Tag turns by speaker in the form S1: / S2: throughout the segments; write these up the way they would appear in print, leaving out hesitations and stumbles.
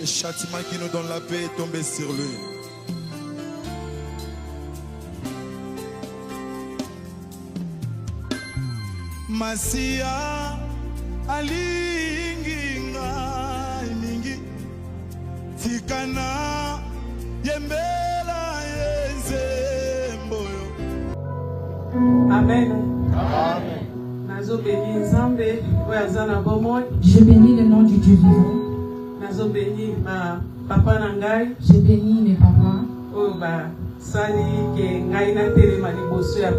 S1: Le châtiment qui nous donne la paix est tombé sur lui. Masia alinginga mingi tikana yembela yenzemboyo.
S2: Amen.
S3: Amen.
S2: Je bénis le nom du Dieu vivant.
S3: Je bénis
S2: mes papas.
S3: qui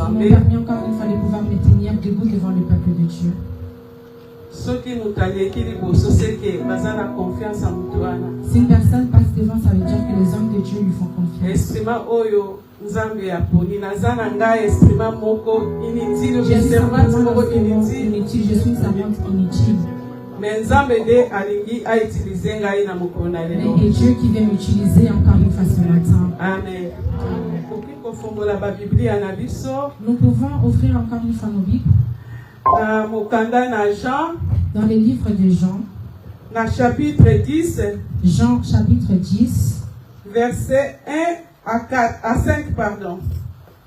S3: m'ont
S2: permis encore une fois de pouvoir me tenir debout devant le peuple de Dieu.
S3: Si
S2: une personne passe devant, ça veut dire que les hommes de Dieu lui font confiance. J'ai inutile, je suis une servante inutile. Mais Dieu qui veut m'utiliser encore une fois ce matin.
S3: Amen.
S2: Nous pouvons ouvrir encore une fois nos Bibles dans les livres de Jean.
S3: Chapitre 10.
S2: Jean chapitre 10.
S3: Verset 1 à 5, pardon.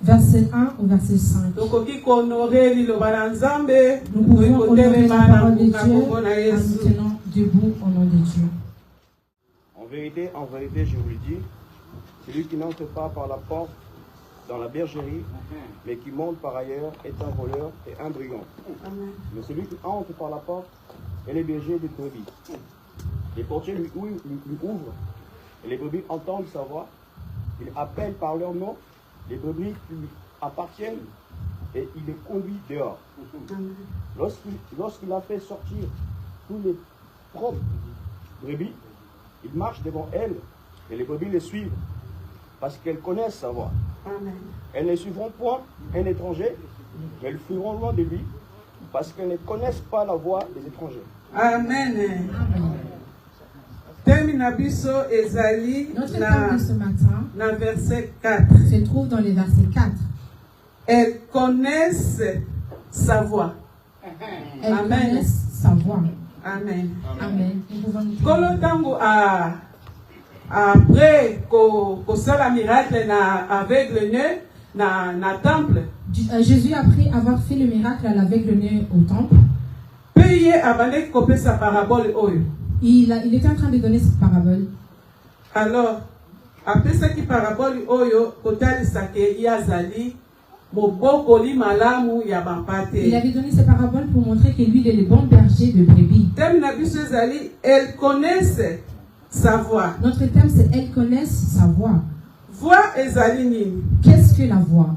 S2: Verset 1 au verset 5. Nous pouvons honorer la parole de Dieu en nous tenant debout au nom de Dieu.
S4: En vérité, je vous le dis, celui qui n'entre pas par la porte dans la bergerie, mais qui monte par ailleurs, est un voleur et un brigand. Mais celui qui entre par la porte est le berger des brebis. Les portiers lui ouvrent, et les brebis entendent sa voix. Il appelle par leur nom les brebis qui lui appartiennent, et il les conduit dehors. Lorsqu'il a fait sortir tous les propres brebis, il marche devant elles, et les brebis les suivent, parce qu'elles connaissent sa voix.
S3: Amen.
S4: Elles ne suivront point un étranger, mais elles fuiront loin de lui, parce qu'elles ne connaissent pas la voix des étrangers.
S3: Amen.
S2: Notre thème de ce matin
S3: verset 4.
S2: se trouve dans le verset 4.
S3: Elles connaissent sa voix.
S2: Elles
S3: Amen.
S2: connaissent sa voix.
S3: Amen.
S2: Amen. Nous pouvons nous
S3: Kolotango après que ça miracle na aveugle na temple.
S2: Jésus, après avoir fait le miracle à l'aveugle-né au temple, il était en train de donner cette parabole.
S3: Alors, après ça qui parabole oyo kotali sake yazali mobokoli malamu ya bampate.
S2: Il avait donné cette parabole pour montrer que lui il est le bon berger de brebis.
S3: Elles connaissent sa voix.
S2: Notre thème c'est elles connaissent sa voix.
S3: Voix ezali nini?
S2: Qu'est-ce que la voix?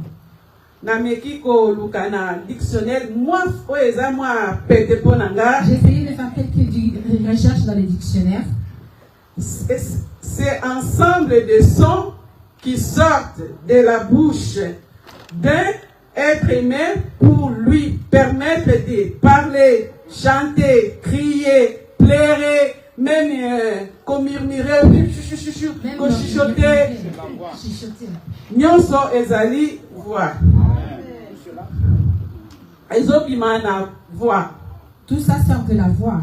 S3: Nameki ko lukana dictionnaire moi oeza moi pete ponanga.
S2: J'ai essayé de faire quelques recherches dans les dictionnaires.
S3: C'est ensemble de sons qui sortent de la bouche d'un être humain pour lui permettre de parler, chanter, crier, pleurer, même murmurer, chuchoter. Nyonso ezali voix. Ezobimana voix.
S2: Tout ça sort de la voix.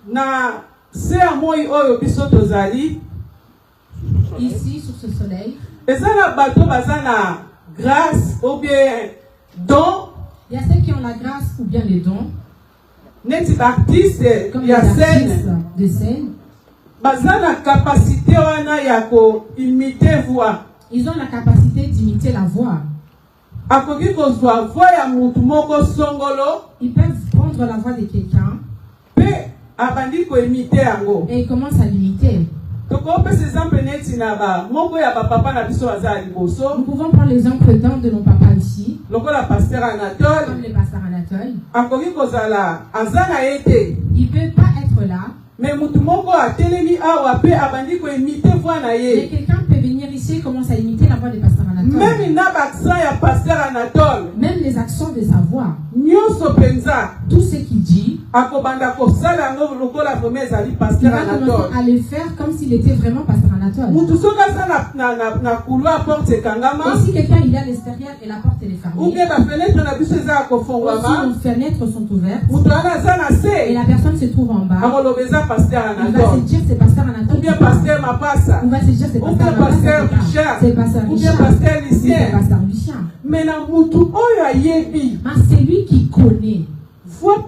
S3: Na c'est à moi oyo biso tozali
S2: ici sur ce soleil.
S3: Ezana bato bazana grâce ou bien don.
S2: Il y a ceux qui ont la grâce ou bien les dons.
S3: Neti artiste
S2: comme
S3: ya
S2: les artistes de scène.
S3: Bazana capacité wana ya ko imiter voix.
S2: Ils ont la capacité d'imiter la voix.
S3: Akoki kozwa voix ya mutu moko songolo.
S2: Ils peuvent prendre la voix de quelqu'un.
S3: Abandi ko imiter yango.
S2: Et ils commencent à l'imiter.
S3: Nous pouvons prendre
S2: l'exemple d'un de nos papas ici.
S3: Comme le pasteur Anatole.
S2: Il ne peut pas être là.
S3: Mais
S2: quelqu'un peut venir ici et commencer à imiter la voix de pasteur Anatole. Même les accents de sa voix. Tout ce qu'il dit.
S3: Il va commencer
S2: à le faire comme s'il était vraiment pasteur Anatole. Et si quelqu'un il est à l'extérieur et la porte elle est fermée, ou si nos fenêtres sont ouvertes et la personne se trouve en bas, il va se dire c'est pasteur Anatole,
S3: ou pasteur Mapassa,
S2: on va se dire c'est
S3: ou
S2: pasteur
S3: pasteur Richard,
S2: c'est pasteur
S3: ou
S2: Richard,
S3: pasteur Lucien.
S2: c'est pasteur Lucien.
S3: Mais
S2: c'est lui qui connaît
S3: vraiment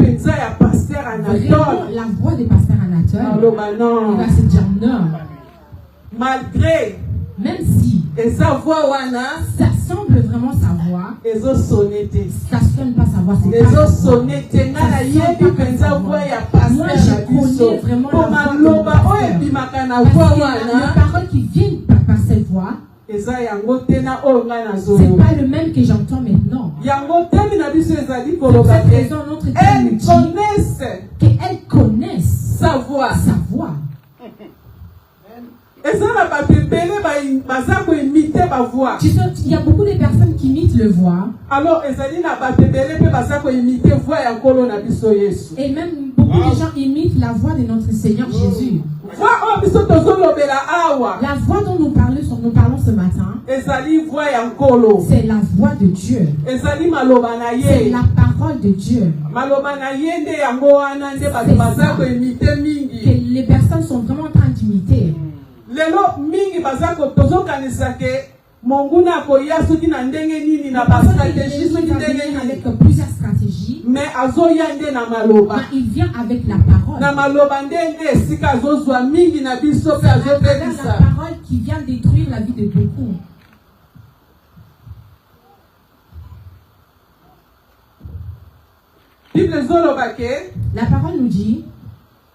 S2: la voix des pasteurs Anatole. Il va se dire non.
S3: Malgré
S2: même si
S3: sa voix
S2: ça semble vraiment sa voix, ça sonne pas sa voix, c'est pas sa voix. Moi je connais vraiment la voix du pasteur. Parce que les paroles qui viennent par cette voix, c'est pas le même que j'entends maintenant. Pour cette raison, notre Dieu nous dit qu'elles connaissent
S3: sa voix.
S2: Tu sais, il y a beaucoup de personnes qui imitent le voix.
S3: Alors,
S2: et même beaucoup de gens imitent la voix de notre Seigneur Jésus. La voix dont nous parlons ce matin, c'est la voix de Dieu. C'est la parole de Dieu. Que les personnes sont vraiment en train d'imiter. Avec plusieurs stratégies,
S3: mais
S2: il vient avec la parole. La parole qui vient détruire la vie de beaucoup. La parole nous dit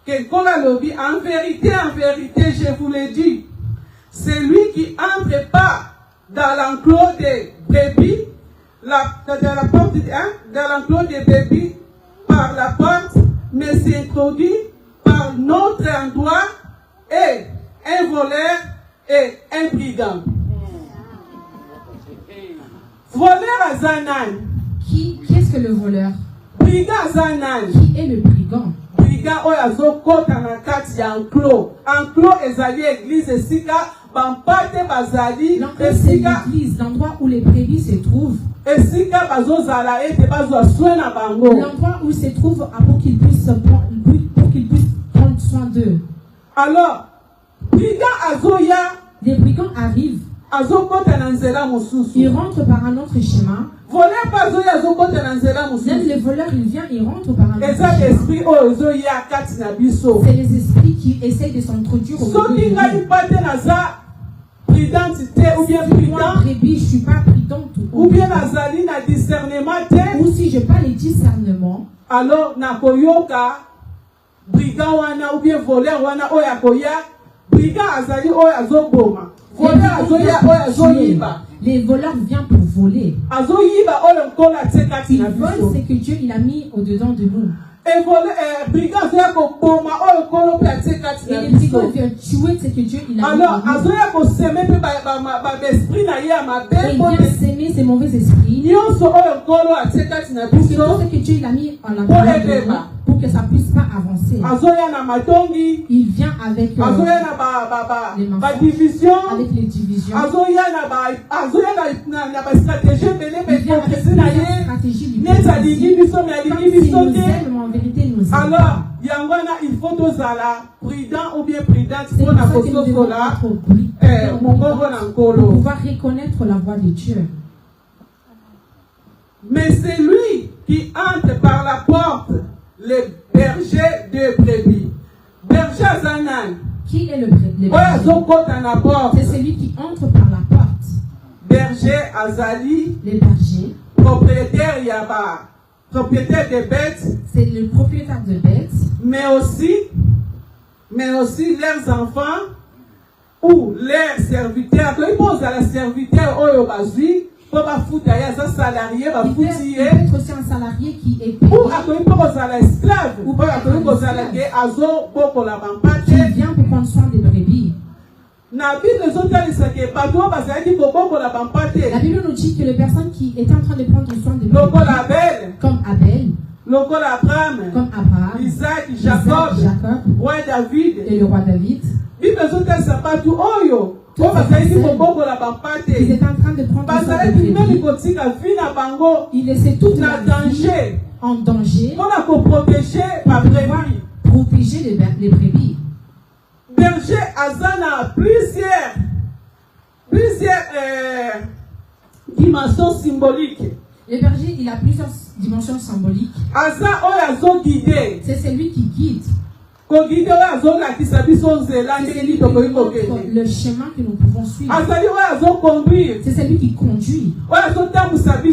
S3: en vérité, je vous le dis, celui qui entre pas dans l'enclos des brebis, dans l'enclos des brebis par la porte, mais s'introduit par notre endroit est un voleur et un brigand. Voleur à Zanan.
S2: Qui est-ce que le voleur?
S3: Brigand à Zanan.
S2: Qui est le brigand?
S3: Brigand oyo azokota na kati ya enclos. Enclos ezali église esika bampate bazali
S2: esika l'église, l'endroit où les brebis se trouvent.
S3: Esika bazozala ete bazwa soin na bango.
S2: L'endroit où se trouve pour qu'ils puissent prendre soin d'eux.
S3: Alors, brigand azoya,
S2: les brigands arrivent.
S3: Azokota na nzela mosusu.
S2: Ils rentrent par un autre chemin.
S3: Voleur pas azoya azokota na nzela mosusu.
S2: Même le voleur il vient et rentre par un autre chemin. C'est les esprits qui essayent de s'introduire au milieu de
S3: ou bien prudent,
S2: je suis pas prudente
S3: ou bien nazali na discernement,
S2: ou si je pas les discernements,
S3: alors na koyoka brigand wana ou bien voleur wana oya koya brigand azali oya azoboma voleur azoya oya azoyiba.
S2: Les voleurs viennent pour voler.
S3: Ils volent
S2: ce que Dieu il a mis au-dedans de nous.
S3: Et les brigands viennent
S2: tuer ce que Dieu il a mis
S3: alors,
S2: au-dedans de nous. Il vient s'aimer ces mauvais esprits. Pour que ce que Dieu il a mis en l'intérieur de nous, pour que ça puisse pas avancer. Il vient avec les
S3: divisions,
S2: avec les divisions.
S3: Alors, il faut tous prudent ou bien prudente
S2: pour pouvoir reconnaître la voix de Dieu.
S3: Mais c'est lui qui entre par la porte, le berger de brebis. Berger Zanan.
S2: Qui est le berger?
S3: C'est
S2: celui qui entre par la porte.
S3: Berger Azali.
S2: Le berger.
S3: Propriétaire Yaba. Propriétaire des bêtes.
S2: C'est le propriétaire de bêtes.
S3: Mais aussi leurs enfants ou leurs serviteurs. Quand ils posent à la serviteur Oyo Bazui, il peut être
S2: aussi un salarié qui est payé.
S3: Ou à l'esclave. Ou
S2: qui vient pour prendre soin des brebis.
S3: La Bible nous dit que les personnes qui étaient en train de prendre soin des brebis, comme Abel,
S2: comme Abraham,
S3: Isaac, Jacob, roi David,
S2: et le roi David.
S3: Ils étaient en train de prendre soin de brebis.
S2: Il laissait toute la vie en danger pour protéger les brebis.
S3: Berger Azana plusieurs dimensions symboliques.
S2: Le berger, il a plusieurs dimensions symboliques. C'est celui qui guide. C'est le chemin que nous pouvons suivre. C'est celui qui conduit.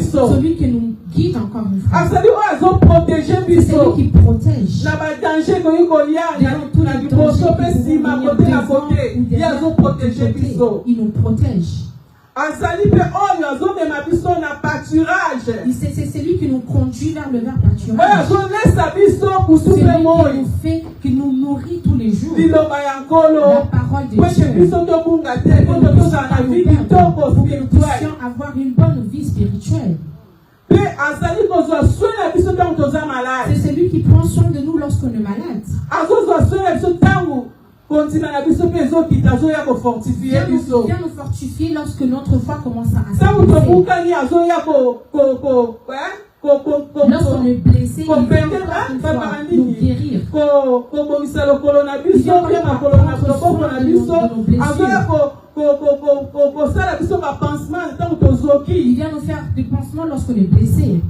S2: Celui qui nous guide encore une fois. C'est celui qui protège. Il nous protège. C'est celui qui nous conduit vers le vert pâturage. Celui qui nous nourrit tous les jours. La parole de Dieu. Pour que nous puissions avoir une bonne vie spirituelle. C'est celui qui prend soin de nous lorsqu'on est malade. Viens nous fortifier lorsque notre foi commence à s'affaiblir. Lorsqu'on est blessé, il vient nous guérir. Il vient nous faire des pansements lorsqu'on est blessé.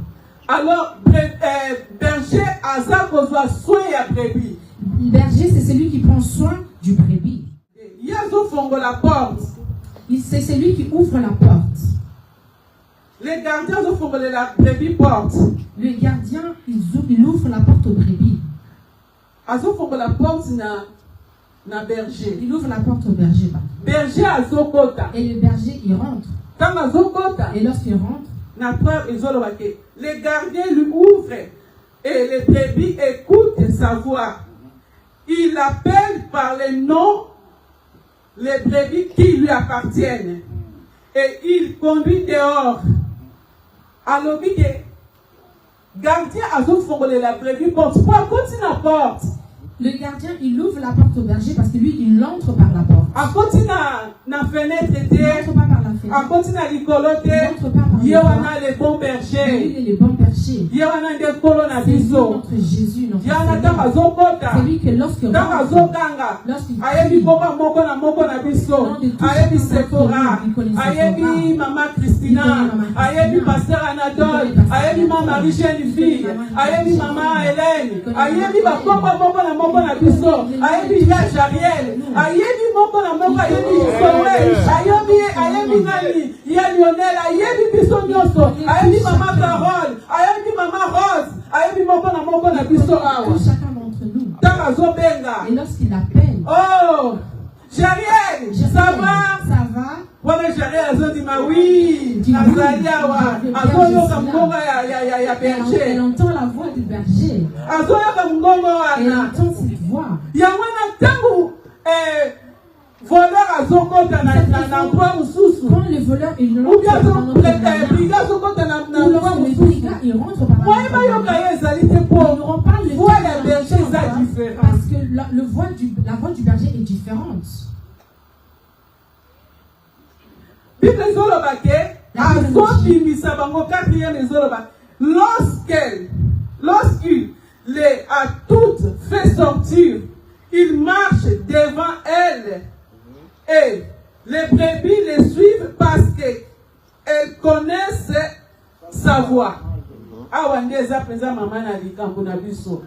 S3: Alors, berger,
S2: le berger, c'est celui qui prend soin du brebis. C'est celui qui ouvre la porte.
S3: Les gardiens ouvrent la brebis porte.
S2: Le gardien, il ouvre la porte au brebis.
S3: La porte na berger.
S2: Il ouvre la porte au berger.
S3: Berger azokota.
S2: Et le berger, il rentre. Et lorsqu'il rentre,
S3: les gardiens lui ouvrent et les brebis écoutent sa voix. Il appelle par les noms les brebis qui lui appartiennent et il conduit dehors. Alors, gardien a la brebis porte. Pourquoi continue la porte?
S2: Le gardien, il ouvre la porte au berger parce que lui, il entre par la porte.
S3: A continue na fenêtre.
S2: Il n'entre pas par la fenêtre.
S3: A continue à l'icolote.
S2: Il n'entre pas par la
S3: fenêtre. Les bons bergers.
S2: Lui, il est le bon berger. C'est notre Jésus, notre Seigneur. C'est lui que lorsqu'il rentre, lorsqu'il
S3: Ayebi Sephora, Ayebi Maman Christina, Ayebi Pasteur Anatole, Ayebi Maman Marie-Jeanne-Fille, Ayebi Maman Hélène, Ayebi Bakoma Mokona Mokona Biso, Ayebi Jariel, Ayebi Mokona Mokona, Ayebi Soel, Ayebi Nani, Lionel, Ayebi Biso Nyoso, Ayebi Maman Carole, Ayebi Maman Rose, Ayebi Mokona Mokona Biso Awa.
S2: Chacun d'entre nous. Et lorsqu'il appelle,
S3: oh! Jariel, ça va?
S2: Ça va?
S3: Voilà, Jariel, elle a dit, oui,
S2: elle entend la voix du berger. Elle entend cette voix. Quand le voleur il rentre dans notre il rentre par notre on parle de parce que la voix du berger est différente.
S3: Lorsqu'il les a toutes fait sortir, il marche devant elle. Et les brebis les suivent parce qu'elles connaissent sa voix.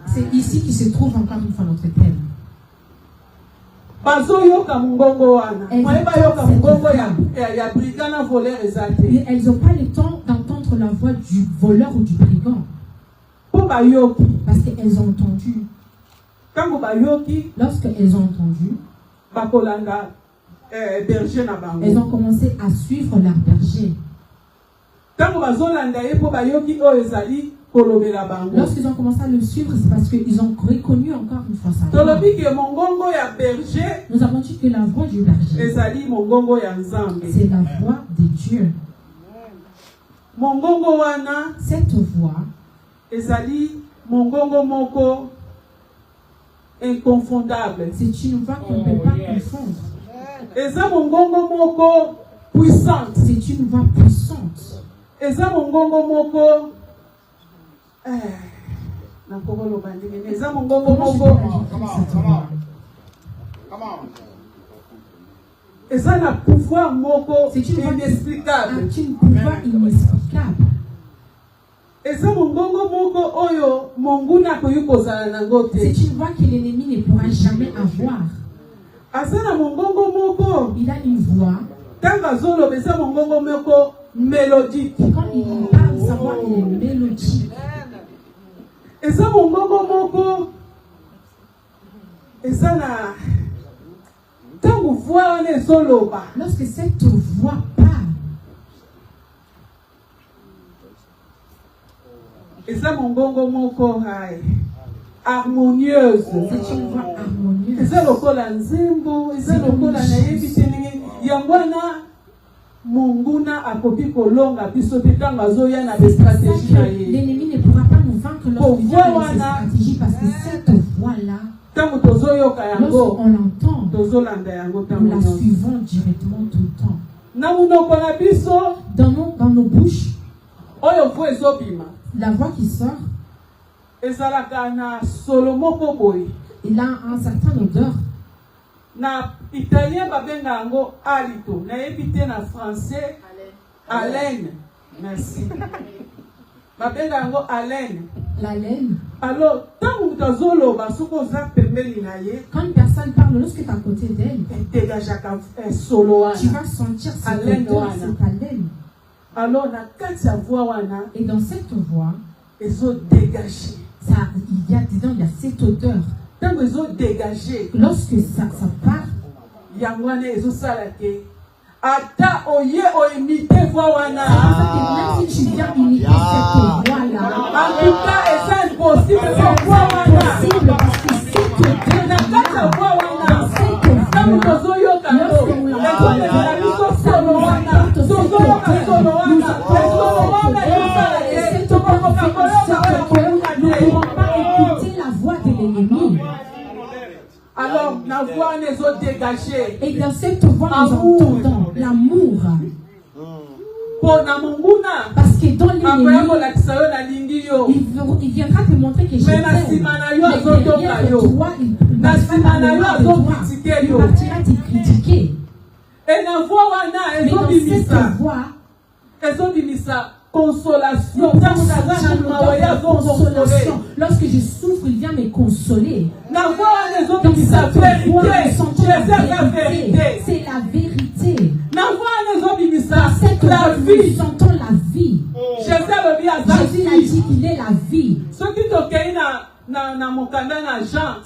S2: C'est ici qui se trouve encore une fois notre thème. Elles n'ont pas le temps d'entendre la voix du voleur ou du brigand. Parce qu'elles ont entendu. Lorsqu'elles ont entendu, elles ont commencé à suivre leur berger. Lorsqu'ils ont commencé à le suivre, c'est parce qu'ils ont reconnu encore une fois sa voix. Nous avons dit que la voix du berger, c'est la voix de Dieu. Cette voix,
S3: inconfondable.
S2: C'est une voix qu'on ne peut pas confondre.
S3: Eza mongongo moko puissante.
S2: C'est une voix puissante.
S3: Eza mongongo moko eza mongongo moko eza na pouvoir moko inexplicable.
S2: C'est une pouvoir inexplicable.
S3: Eza mongongo moko oyo monguna koyi kozala nango te.
S2: C'est une voix que l'ennemi ne pourra jamais avoir.
S3: Asa na mongongo moko,
S2: il a une voix.
S3: Tanga zolo beza mongongo moko mélodique.
S2: Quand il parle, sa voix elle est mélodique.
S3: Eza mongongo moko eza na tango voix wana ezoloba.
S2: Lorsque cette voix parle,
S3: eza mongongo moko harmonieuse.
S2: C'est une voix harmonieuse.
S3: Eza lokola nzembo, eza lokola na yebi teningi. Yangwana monguna akoki kolonga biso bitanga azoya na des stratégies na ye.
S2: L'ennemi ne pourra pas nous vaincre lorsqu'il y a des stratégies parce que cette voix-là, lorsqu'on l'entend, nous la suivons directement tout le temps. Dans nos bouches, la voix qui sort, il a un certain odeur.
S3: Na italien babenga ngo alito, na ebité na français haleine. Merci. Babenga ngo haleine.
S2: La laine.
S3: Alors, tant que tazolo basuko za pembeli na ye,
S2: quand une personne parle, lorsque tu es à côté d'elle,
S3: elle dégage un solo wana.
S2: Tu vas sentir cette odeur, cette haleine.
S3: Alors, na kati ya voix wana,
S2: et dans cette voix,
S3: ezo dégager.
S2: Ça, il y a cette odeur. Lorsque ça part,
S3: même
S2: si tu viens imiter cette voix-là,
S3: en tout cas, c'est impossible parce que cette voix, alors, la voix nous a dégagé.
S2: Et dans cette voix, nous entendons l'amour. Parce que dans l'ennemi, il viendra te montrer que je t'aime. Mais derrière toi, il partira te critiquer.
S3: Et la voix,
S2: mais dans cette voix,
S3: consolation.
S2: Lorsque je souffre, il vient me consoler.
S3: Dans cette voix, nous sentons la vérité.
S2: C'est la vérité.
S3: Dans cette voix,
S2: nous sentons la vie. Jésus a dit qu'il est la vie.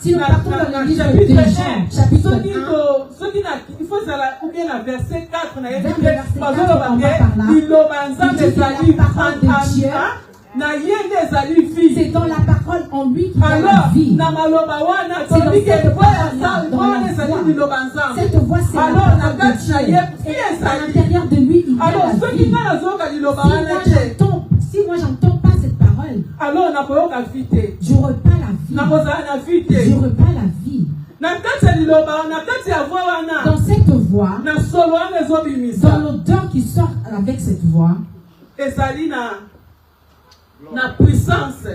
S2: Si nous partons dans le livre de Jean, chapitre 1,
S3: il faut la verset 4,
S2: vers le verset 4, on va par là. Il dit que la parole de Dieu, c'est dans la parole en lui qu'il y a la vie. C'est dans cette voix-là, cette voix, c'est la parole de Dieu. Et à l'intérieur de lui, il y a la vie. Si moi j'entends pas cette parole, j'aurai pas la vie. J'aurai pas la vie. Dans cette voix, dans l'odeur qui sort avec cette voix, il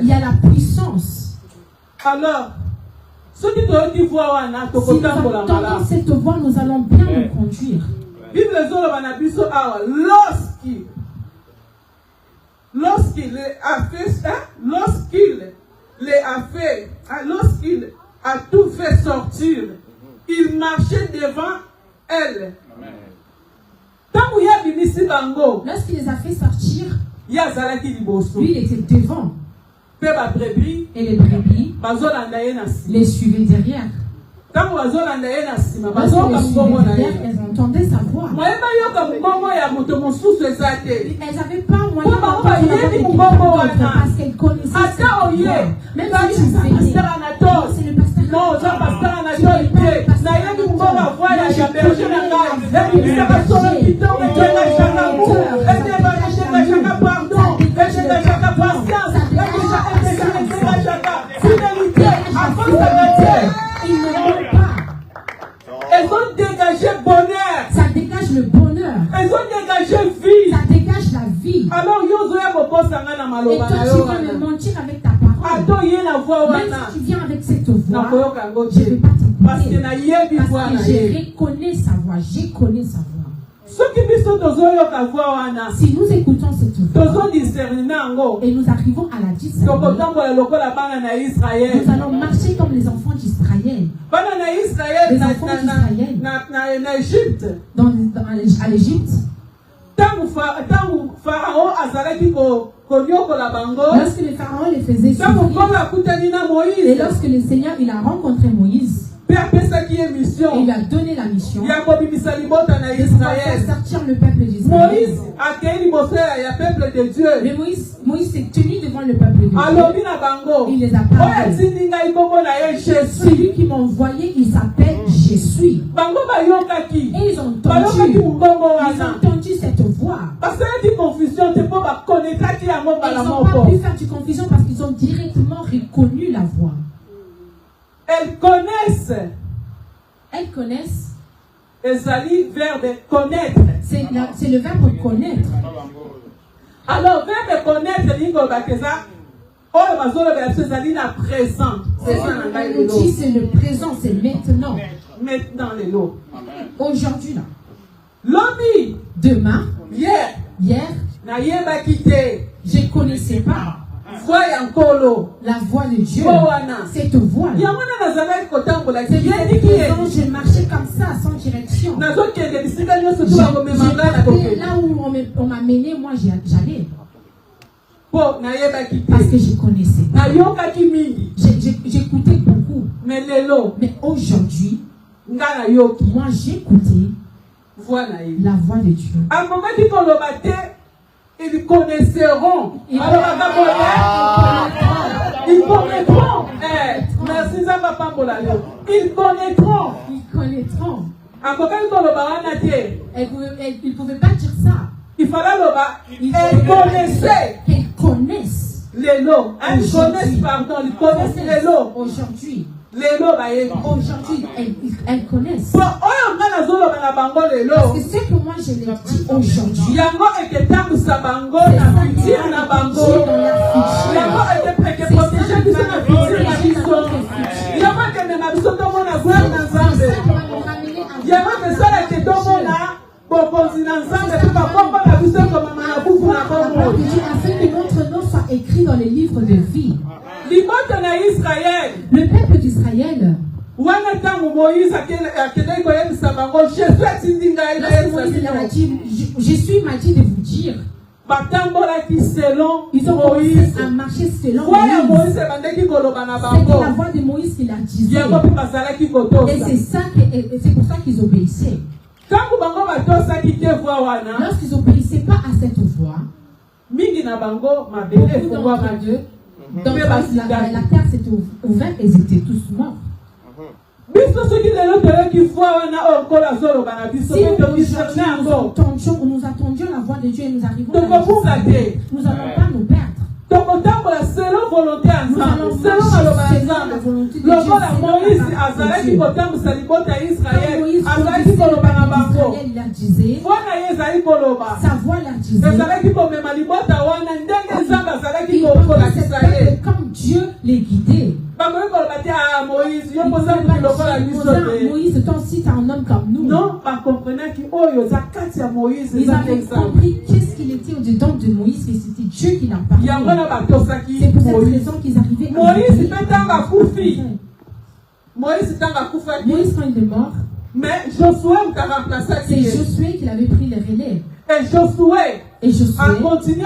S2: y a la puissance.
S3: Alors, si nous
S2: entendons cette voix, nous allons bien nous conduire.
S3: Lorsqu'il a tout fait sortir, il marchait devant elle.
S2: Lorsqu'il les a fait sortir, lui il était devant. Et les brebis les suivaient derrière. Elles entendaient sa voix. Elles n'avaient pas moyen d'entendre parce qu'elles connaissaient sa voix. Même si tu venais, c'est le Et toi, tu veux me mentir avec ta parole. Même si tu viens avec cette voix, je ne vais pas t'écouter. Parce que je reconnais sa voix. Je connais sa voix. Si nous écoutons cette voix et nous arrivons à la discerner, nous allons marcher comme les enfants d'Israël. Les enfants d'Israël à l'Égypte. Lorsque le pharaon les faisait souffrir, et lorsque le Seigneur il a rencontré Moïse, et il a donné la mission de faire sortir le peuple d'Israël. Mais Moïse s'est tenu devant le peuple de Dieu. Il les a parlé. Celui qui m'a envoyé, il s'appelle Je suis. Et ils ont entendu cette voix. Et ils n'ont pas pu faire de confusion parce qu'ils ont directement reconnu la voix.
S3: Elles connaissent.
S2: Ezali, verbe connaître. C'est le verbe connaître.
S3: Alors, verbe connaître,
S2: c'est le présent, c'est maintenant.
S3: Maintenant, les lots.
S2: Aujourd'hui, là.
S3: L'homme.
S2: Demain.
S3: Hier.
S2: Je ne connaissais pas.
S3: La
S2: voix de Dieu. Cette voix. Je marchais comme ça, sans direction. Là où on m'a mené, moi j'allais. Parce que je connaissais. J'écoutais beaucoup. Mais aujourd'hui, moi j'écoutais la voix de Dieu.
S3: Ils connaisseront. Ils connaîtront. Merci, ils connaîtront.
S2: Ils ne pouvaient pas dire ça.
S3: Il fallait ils connaissaient.
S2: Ils connaissent.
S3: Les lots. Ils connaissent, pardon. Ils connaissent les lots.
S2: Aujourd'hui.
S3: Aujourd'hui,
S2: elles connaissent.
S3: Parce
S2: que ce que moi je l'ai dit aujourd'hui, afin que notre nom soit écrit dans les livres de vie. Le peuple d'Israël, je suis m'a dit de vous dire, ils ont commencé à marcher selon Moïse. C'était la voix de Moïse qui la disait. Et c'est pour ça qu'ils obéissaient. Lorsqu'ils n'obéissaient pas à cette voix, beaucoup d'entre eux, donc la terre s'était ouverte et ils étaient tous morts. Si nous attendions la voix de Dieu et nous arrivons à nous n'allons pas nous perdre. Nous allons marcher selon la volonté de Dieu. Il a disait, sa voix l'a disait, comme Dieu les guidait. Moïse, toi aussi tu es un homme comme nous.
S3: Non, pas comprenant que Moïse.
S2: Ils avaient compris qu'est-ce qu'il était au-dedans de Moïse, que c'était Dieu qui l'a parlé. C'est pour cette raison qu'ils arrivaient à Moïse, quand il est mort,
S3: mais
S2: c'est Josué qui avait pris le relais.
S3: Et Josué a continué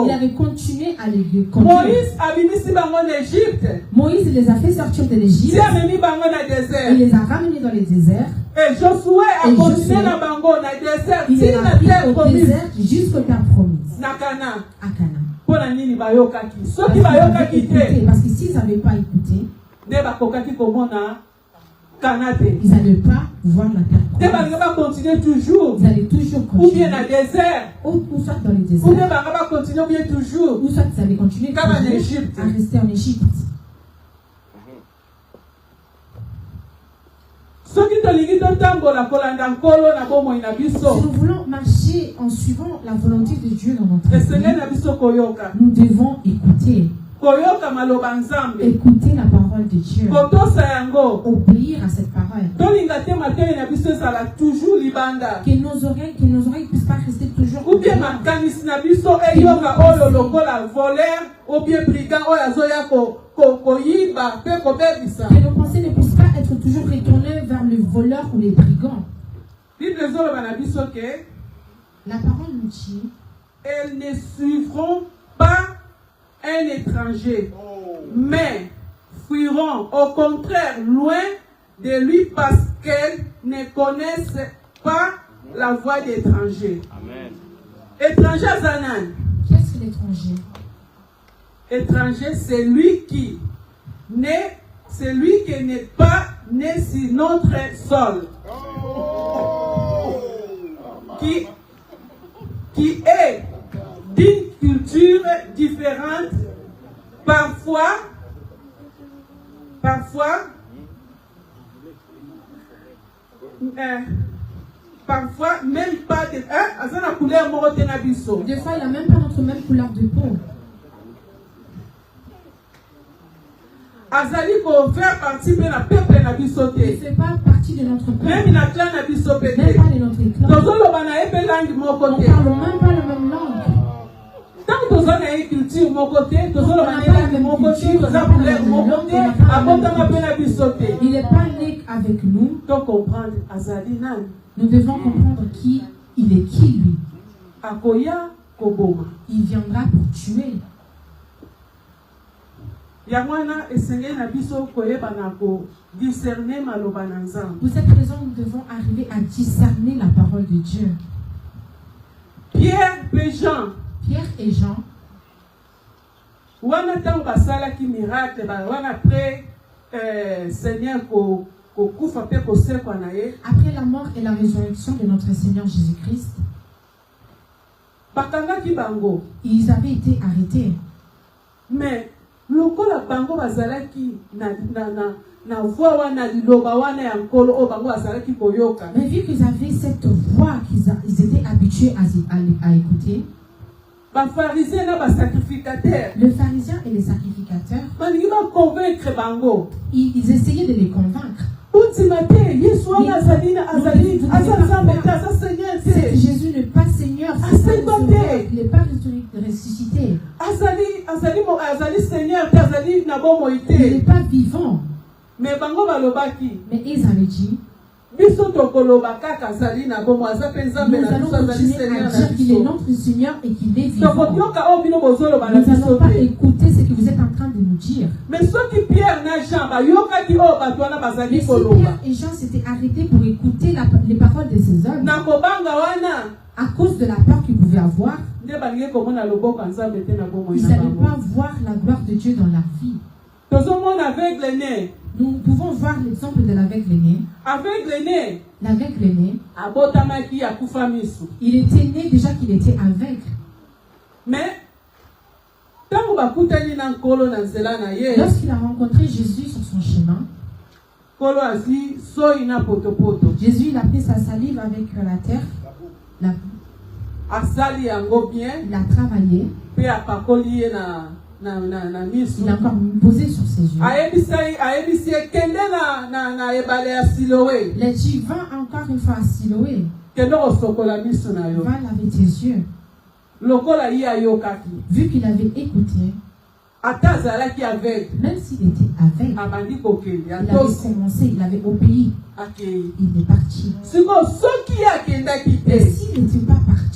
S2: il avait continué à les conduire. Moïse les a fait sortir de l'Égypte. Il les a ramenés dans les déserts.
S3: Et Josué a continué
S2: il les a pris au désert jusqu'au terre promise. À Canaan. Parce que s'ils n'avaient pas écouté, ils n'allaient pas voir la terre promise. Ils allaient toujours continuer.
S3: Ou bien dans le désert.
S2: Ou soit dans les déserts.
S3: Ou bien toujours.
S2: Ou soit ils allaient continuer à rester en Égypte.
S3: Si
S2: nous voulons marcher en suivant la volonté de Dieu dans notre vie, nous devons écouter. Écouter la parole de Dieu. Obéir à cette parole. Que nos oreilles ne puissent pas rester toujours. Que nos pensées ne puissent pas être toujours retournées vers le voleur ou les brigands. La parole nous dit,
S3: elles ne suivront pas un étranger, mais fuiront au contraire loin de lui parce qu'elles ne connaissent pas la voie d'étranger. Amen. Étranger Zanan.
S2: Qu'est-ce que l'étranger?
S3: Étranger, c'est lui qui n'est pas né sur notre sol. Qui est d'une culture différente, parfois même pas de
S2: des fois il n'a même pas notre même couleur de peau.
S3: Azali pour faire partie de la peuple na biso te.
S2: Il fait pas partie de notre peuple.
S3: Même na clan na biso te.
S2: Même pas de notre clan.
S3: Tozolo bana ebe langue moko te.
S2: On parle même pas la même langue.
S3: Tant que tozolo na culture moko te, tozolo bana langue moko te, tozolo couleur moko te, abonda mabe na biso te.
S2: Il est pas né avec nous.
S3: Donc comprendre Azali nan.
S2: Nous devons comprendre qui il est, qui lui.
S3: Akoya koboma.
S2: Il viendra pour tuer.
S3: Pour
S2: cette raison, nous devons arriver à discerner la parole de Dieu.
S3: Pierre et Jean.
S2: Pierre et Jean. Après la mort et la résurrection de notre Seigneur Jésus-Christ, ils avaient été arrêtés.
S3: Mais lokola bango bazalaki na voix wana liloba wana ya nkolo o bango bazalaki koyoka.
S2: Mais vu qu'ils avaient cette voix qu'ils étaient habitués à écouter,
S3: les pharisiens na ba sacrificateurs,
S2: le pharisien et les sacrificateurs,
S3: balingi ba convaincre bango,
S2: ils essayaient de les convaincre. Jésus n'est pas Seigneur, il n'est pas ressuscité. Il n'est pas vivant.
S3: Mais
S2: ils avaient dit, nous allons continuer à dire qu'il est notre Seigneur et qu'il est vivant. Nous n'allons pas écouter ce que vous êtes en train de nous dire.
S3: Mais si Pierre
S2: et Jean s'étaient arrêtés pour écouter les paroles de ces hommes, à cause de la peur qu'ils pouvaient avoir, ils n'allaient pas voir la gloire de Dieu dans leur vie. Nous pouvons voir l'exemple de l'aveugle-né. L'aveugle-né, il était né déjà qu'il était aveugle.
S3: Mais
S2: lorsqu'il a rencontré Jésus sur son chemin, Jésus il a pris sa salive avec la terre, il a travaillé, il a encore posé sur ses yeux. Les dit, va encore une fois à Siloé, va laver tes yeux. Vu qu'il avait écouté, même s'il était aveugle, il avait commencé, il avait obéi, il est parti. Et s'il n'était pas parti,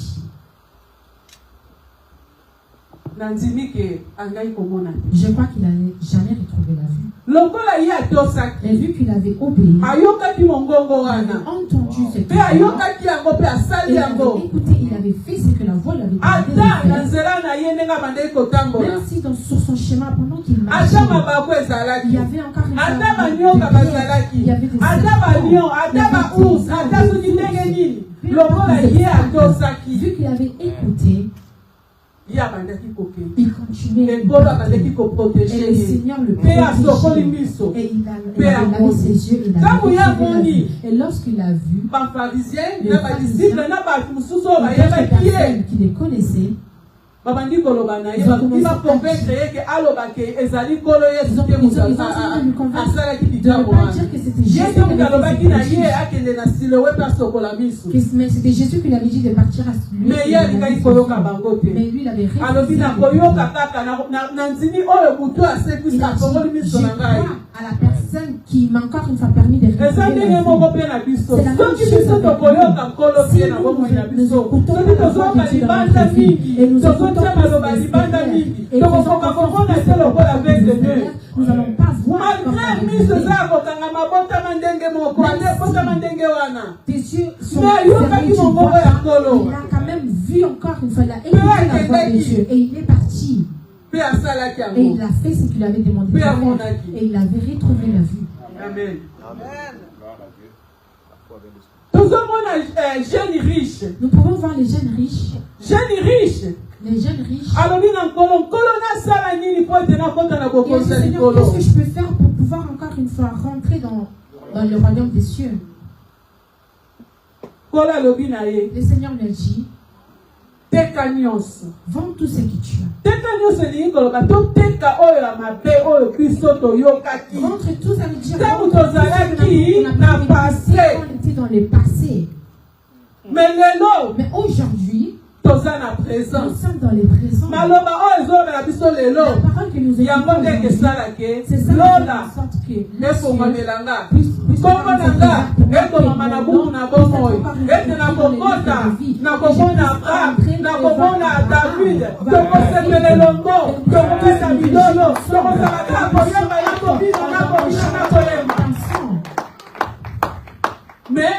S2: je crois qu'il n'allait jamais retrouver la vue. Et vu qu'il avait obéi, il avait entendu ce qu'il avait écouté, il avait fait ce que la voix lui avait demandé de faire. Même si sur son chemin, pendant qu'il marchait, il y avait encore une il y avait des serpents, vu qu'il avait écouté, Il continuait. Et le Seigneur le protégeait. Et il a lavé ses yeux. Et lorsqu'il a vu les pharisiens, d'autres personnes qui les connaissaient, ils ont commencé à lui convaincre de ne pas dire que c'était Jésus mais c'était Jésus qui lui avait dit de partir à lui. Mais lui, il avait refusé. Il a dit, je crois à la personne qui m'a encore une fois permis de récupérer la vie. C'est la même chose si nous écoutons la voix de Dieu dans notre vie et nous écoutons et nous n'allons pas voir tes yeux sont fermés, tu vois pas. Il a quand même vu encore une fois, il a écouté la voix de Dieu et il est parti. Et il a fait ce qu'il lui avait demandé de faire. Et il avait retrouvé la vue.
S3: Amen. Nous
S2: pouvons voir les jeunes riches. Les jeunes riches. Qu'est-ce que je peux faire pour pouvoir encore une fois rentrer dans le royaume des cieux? Le Seigneur me dit, vends tout ce que tu as. Rentre tout, ça veut dire on était dans le passé. Mais aujourd'hui, nous sommes dans les présents. La parole que nous écoutons, c'est ça qui fait en sorte que
S3: mais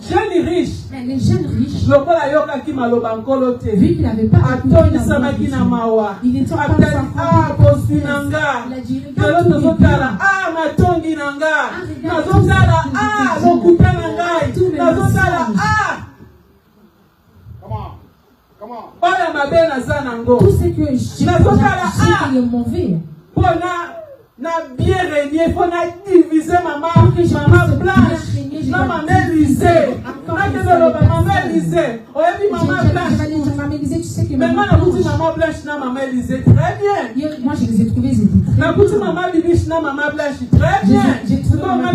S3: jeunes riches,
S2: les jeunes riches,
S3: vu qu'il
S2: n'avait pas
S3: il était en tout ce que je mauvais. Na bien régner, faut na diviser maman blanche, maman Élisée, maman Élisée, maman blanche. Maintenant na bouti maman blanche na maman Élisée, très bien.
S2: Moi je les ai trouvés, ils étaient très bien.
S3: Na bouti maman bibiche na maman blanche, très bien. J'ai trouvé maman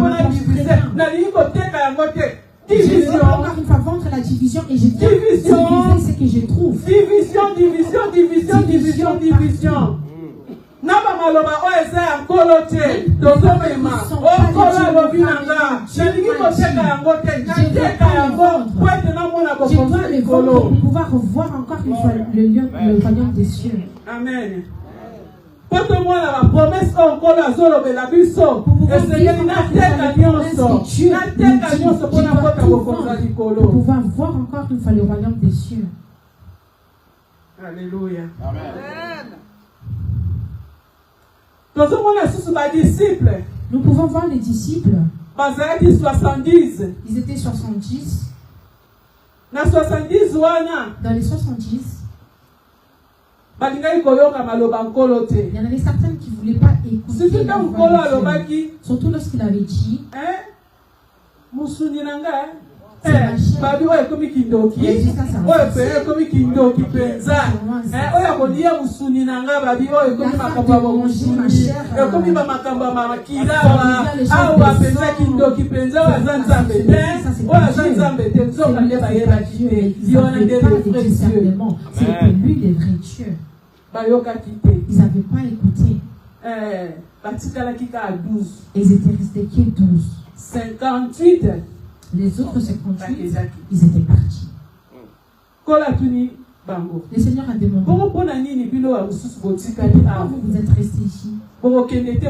S3: na diviser, na li côté ka ngote. Division.
S2: Encore une fois vendre la division et j'ai divisé ce que je trouve.
S3: Division. Naba maloba oeza ankolo te tozomema okola lobi nanga shelingi koteka yango te nateka yango po ete namona bokonza likolo
S2: pour pouvoir revoir encore une fois le royaume des cieux.
S3: Amen. Poto mwana la promesse onkolo azolobela biso esengeli nateka nyonso mpona kota bokonza likolo
S2: pour pouvoir voir encore une fois le royaume des cieux.
S3: Alléluia. Amen.
S2: Nous pouvons voir les disciples.
S3: Ils étaient 70.
S2: Ils étaient 70.
S3: Dans
S2: les 70, il y en avait certains qui ne voulaient pas écouter la voix de Dieu. Surtout lorsqu'il avait dit
S3: babi oyo ekomi kindoki oyo ekomi kindoki penza oyo kolia musuni nanga babi oyo ekomi makambo ya bomusuni ekomi bamakambo ya makirawa awa penza kindoki penza oyo aza nzambe te oyo aza nzambe te nzoka nde bayebaki te ye wana nde le vrai Dieu.
S2: C'était lui le vrai Dieu.
S3: Bayokaki te.
S2: Ils n'avaient pas écouté.
S3: Batikalaki ka 12.
S2: Ils étaient restés que 12.
S3: 58.
S2: Les autres 58, ils étaient partis. Le Seigneur a demandé pourquoi vous êtes restés ici? Pourquoi vous n'êtes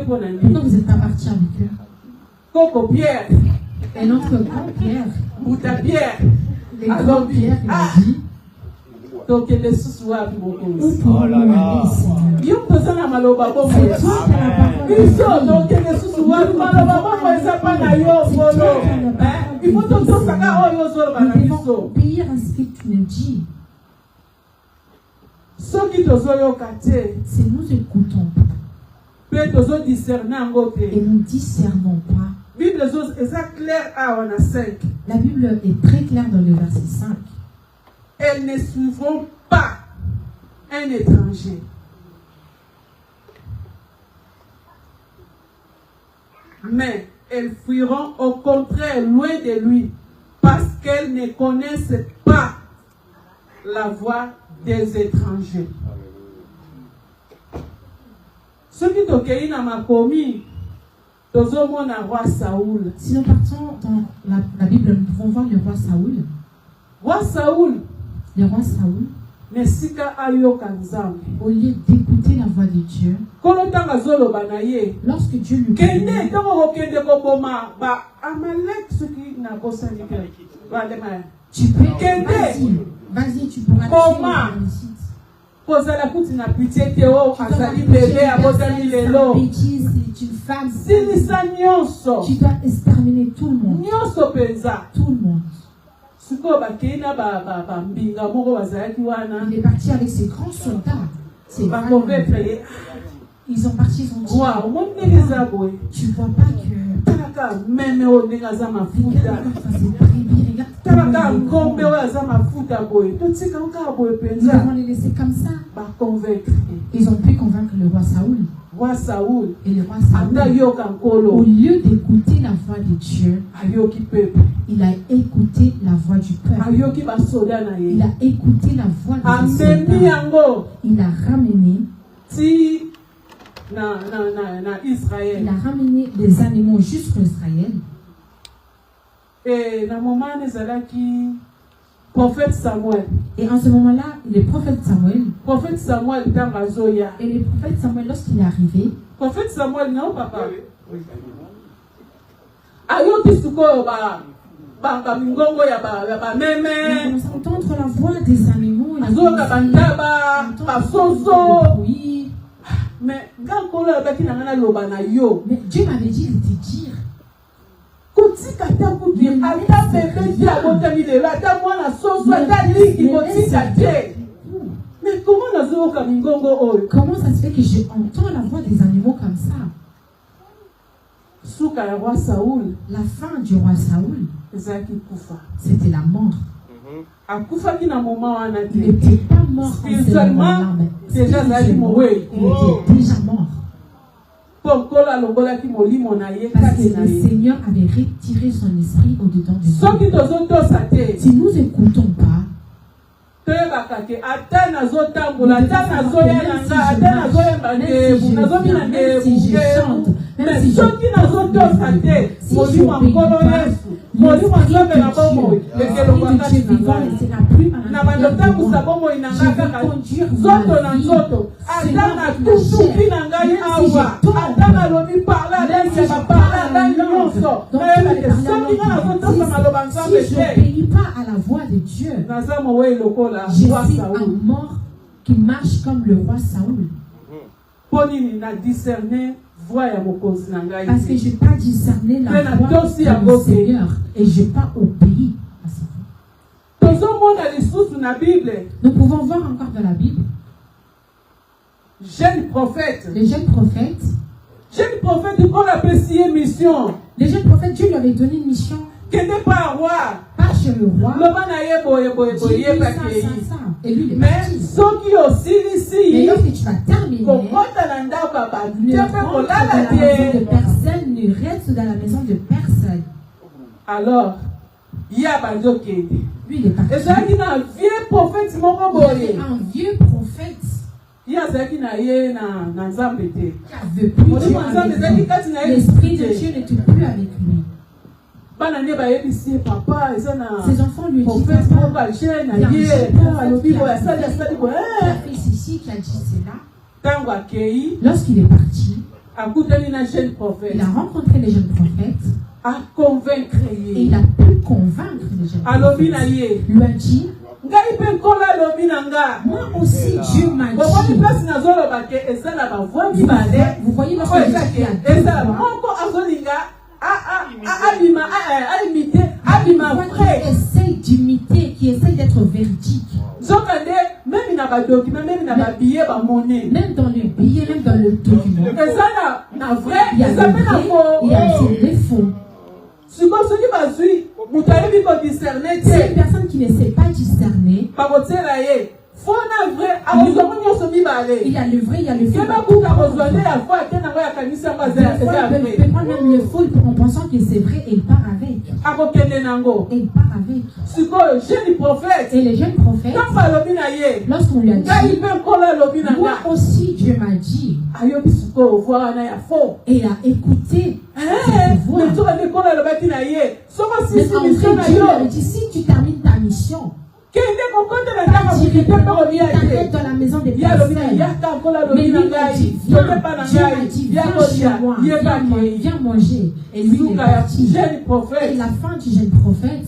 S2: pas partis avec eux? Et notre grand Pierre, les grands Pierre, il a dit où pouvons-nous aller, Seigneur?
S3: Il faut tout ça.
S2: Nous devons obéir à ce que tu nous dis. Si nous écoutons pas et nous discernons pas, la Bible est très claire dans le verset 5.
S3: Elles ne suivront pas un étranger. Mais elles fuiront au contraire loin de lui parce qu'elles ne connaissent pas la voix des étrangers. Ce qui est dans ma commis, roi Saoul.
S2: Si nous partons dans la Bible, nous pouvons voir le roi Saoul.
S3: Roi Saoul.
S2: Le roi Saoul. Au lieu d'écouter la voix de Dieu, lorsque Dieu lui dit, tu peux, vas-y, tu pourras c'est une femme. Tu dois exterminer tout le monde. Tout le monde. Il est parti avec ses grands soldats. Ils ont parti, ils ont dit, tu vois pas que nous avons les laissés comme ça. Ils ont pu convaincre le roi Saoul. Et le roi Saoul, au lieu d'écouter la voix de Dieu, il a écouté la voix du peuple. Il a écouté la voix de ses soldats. Il a ramené
S3: Israël.
S2: Il a ramené des animaux jusqu'en Israël.
S3: Et prophète Samuel.
S2: Et en ce moment-là, le prophète Samuel. Et le prophète Samuel, lorsqu'il est arrivé.
S3: Prophète Samuel, non, papa. Nous
S2: entendons la voix des animaux.
S3: Mais Dieu m'avait dit de te dire. Mais
S2: comment ça se fait que j'entends la voix des animaux comme ça? La fin du roi Saoul, c'était la mort. Il n'était pas mort spirituellement, mais spirituellement, il était déjà mort. Parce que le Seigneur avait retiré son esprit au-dedans de nous. Si nous n'écoutons pas, si je n'obéis pas à la voix de Dieu, je suis un mort qui marche comme le roi Saoul. Parce que je n'ai pas discerné la voix de mon Seigneur et je n'ai pas obéi à sa voix. Nous pouvons voir encore dans la Bible
S3: jeune prophète.
S2: Les jeunes prophètes.
S3: Jeune prophète, on appelle une mission.
S2: Les jeunes prophètes, Dieu lui avait donné une mission.
S3: Qui n'était pas roi.
S2: Pas chez le roi. Et lui, il est parti. Mais lorsque tu vas terminer, ne reste dans la maison de personne.
S3: Alors, il y a
S2: lui, il est parti.
S3: Il y a un vieux prophète.
S2: Un vieux prophète.
S3: Il y a
S2: l'esprit de Dieu n'était plus avec lui. Ses enfants lui disent fils ici qui a dit cela. Lorsqu'il est parti, il a rencontré les jeunes prophètes et il a pu convaincre les jeunes prophètes. Lui a dit, moi aussi Dieu m'a dit. Vous voyez lorsque je dis à deux qui essaye d'imiter, qui essaye d'être véridique.
S3: Même dans les documents, même dans les billets, monnaie.
S2: Même dans les billets, même dans le document.
S3: Et ça, na vrai,
S2: il y a le vrai, il y a les faux.
S3: Si une
S2: personne qui ne sait pas discerner, il y a le vrai, il y a le faux. Il peut prendre même le faux en pensant que c'est vrai et il part avec. Et il part avec. Et les jeunes prophètes, lorsqu'on lui a dit, moi aussi Dieu m'a dit, et il a écouté. Mais en vrai, Dieu lui a dit, si tu termines ta mission, dans la maison des personnes. Mais lui m'a dit, viens, Dieu m'a dit, viens chez moi, viens manger. Et lui, il est parti. Et la fin du jeune prophète,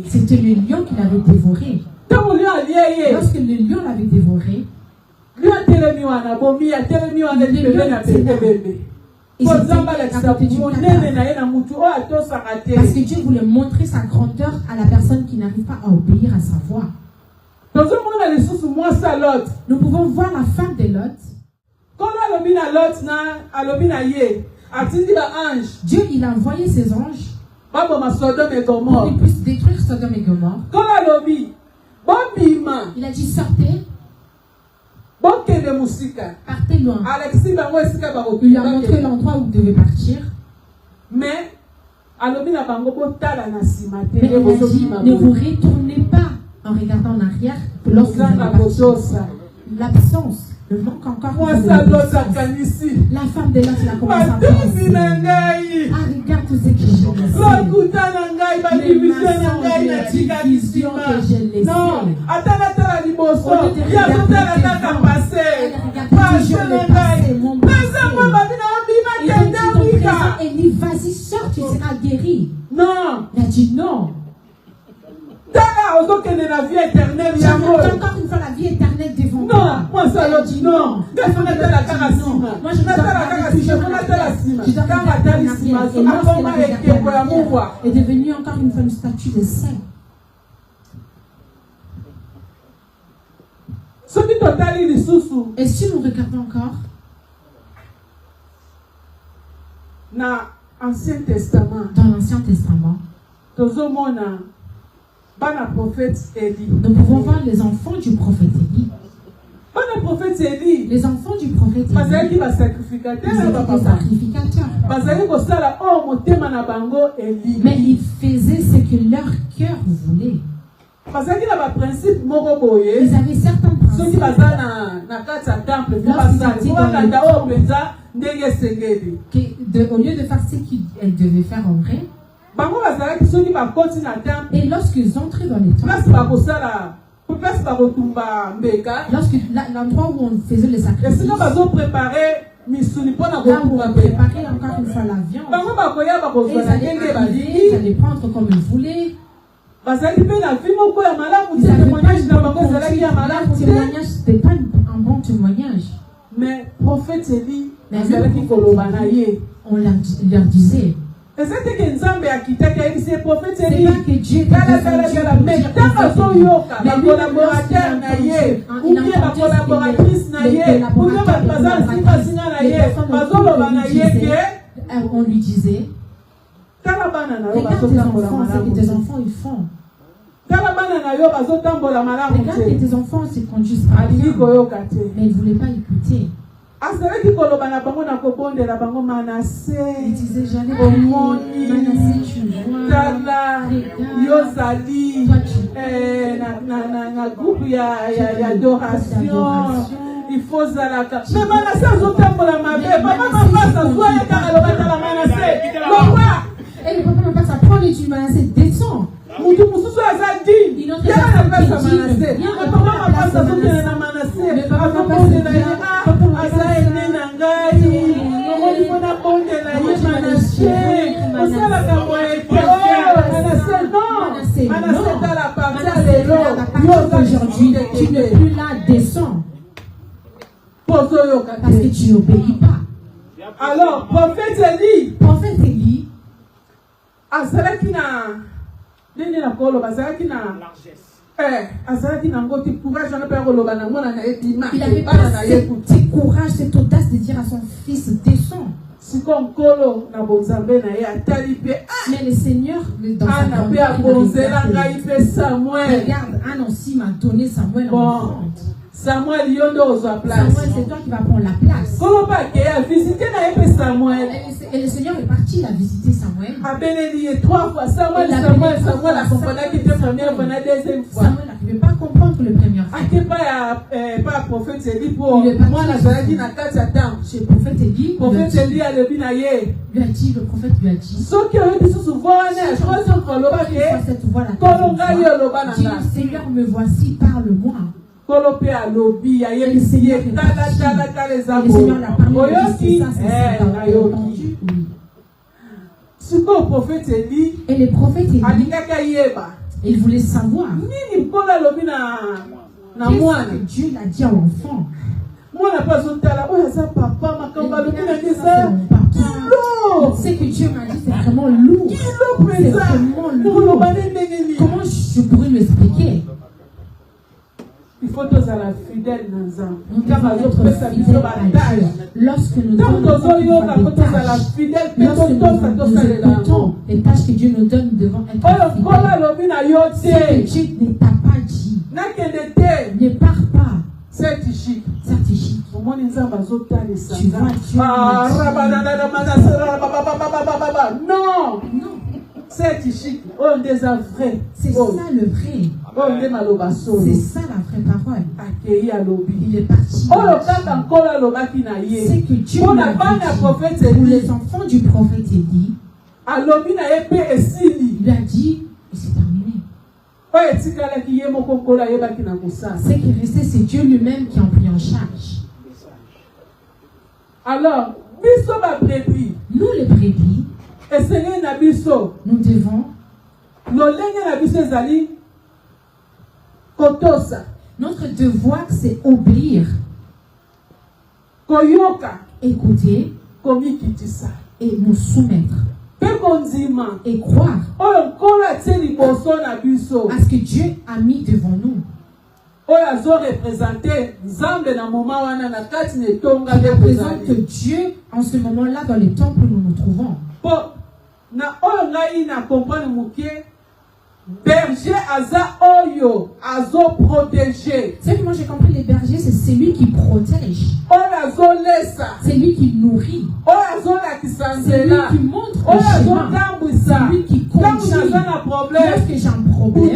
S2: c'était le lion qui l'avait dévoré. Lorsque le lion l'avait dévoré, parce que Dieu voulait montrer sa grandeur à la personne qui n'arrive pas à obéir à sa voix. Nous pouvons voir la femme de Lot. Dieu, il a envoyé ses anges pour qu'ils puissent détruire Sodome et Gomorrhe. Il a dit, sortez. Partez loin. Il lui a montré l'endroit où vous devez partir.
S3: Mais il a dit,
S2: ne vous retournez pas en regardant en arrière lorsque vous allez partir. L'absence, le manque encore. La femme de Lot, il a commencé à penser. Ah, regarde tout ce que j'ai laissé. Les mensonges, les divisions que j'ai laissées. Au lieu de regarder toujours le passé, mon passé. Il a dit ton présent, Élie, vas-y, sors, tu seras guéri.
S3: Non.
S2: Il a dit non. J'aimerais encore une fois la vie éternelle devant toi.
S3: Non, moi ça le dit non.
S2: Moi je dois est devenue encore une fois une statue de saint. Et si nous regardons encore
S3: dans l'Ancien Testament,
S2: nous pouvons voir les enfants du prophète Élie. Les enfants du prophète Élie, ils étaient des sacrificateurs. Mais ils faisaient ce que leur cœur voulait. Ils avaient certains principes. Au lieu de faire ce qu'ils devaient faire en vrai, et lorsqu'ils entraient dans les temples, l'endroit où on faisait les sacrifices, là où on préparait encore une fois la viande, et ils allaient arriver, ils allaient prendre comme ils voulaient. Ils avaient pas témoignage, c'était pas un bon témoignage.
S3: Mais prophète Élie,
S2: on leur disait, c'est pas que Dieu était mais on lui disait, regarde tes enfants, ce que tes enfants ils font. Regarde que tes enfants se conduisent pas bien. Mais ils ne voulaient pas écouter. Il disait, j'allais Manassé, tu vois,
S3: il faut Zalaka. Mais Manassé a sauté pour la mabe. Papa m'a pas s'asseoir et quand elle va la Manassé.
S2: Et le papa m'a pas s'apprendre et tu Manassé descend.
S3: Il y a un Manassé. Papa m'a pas s'asseoir et la Manassé. Papa m'a pas
S2: aujourd'hui, tu n'es plus là, descends. Parce que tu n'obéis pas.
S3: Alors, prophète Élie,
S2: Il avait pas ce courage, cette audace de dire à son fils, descends. Mais le Seigneur, dans sa grandeur, regarde, Anne aussi m'a donné Samuel en offrande.
S3: Samuel,
S2: c'est toi qui vas prendre la place. Et le Seigneur est parti, il a visité Samuel. Samuel n'arrivait pas à comprendre le premier fois. Il est parti chez le prophète Élie. Le prophète lui a dit, Seigneur, me voici, parle-moi. Et le Seigneur l'a parlé, et le prophète Élie, il voulait savoir qu'est-ce que Dieu l'a dit à l'enfant. C'est que Dieu m'a dit, c'est vraiment lourd. C'est vraiment lourd. Comment je pourrais m'expliquer?
S3: Il faut tous à la fidèle dans un.
S2: Lorsque nous écoutons les tâches que Dieu nous donne, nous devons être fidèles. Si Dieu ne t'a pas dit, ne pars pas.
S3: Certifié.
S2: Tu vois Dieu.
S3: Non. Certifié. On des vrais.
S2: C'est ça le vrai. C'est ça la vraie parole. Il est parti. C'est que Dieu l'a dit pour les enfants du prophète Élie. Il a dit, et c'est terminé. Ce qui est resté, c'est Dieu lui-même qui a pris en charge.
S3: Alors,
S2: nous les brebis, nous devons notre devoir, c'est obéir, écouter et nous soumettre et croire à ce que Dieu a mis devant nous. Qui représente Dieu en ce moment-là dans les temples où nous nous trouvons.
S3: Berger aza oyo azo protéger.
S2: C'est que moi j'ai compris, les bergers c'est celui qui protège. C'est lui qui nourrit. C'est lui qui montre le chemin. C'est lui qui conduit. Lorsque j'ai un problème,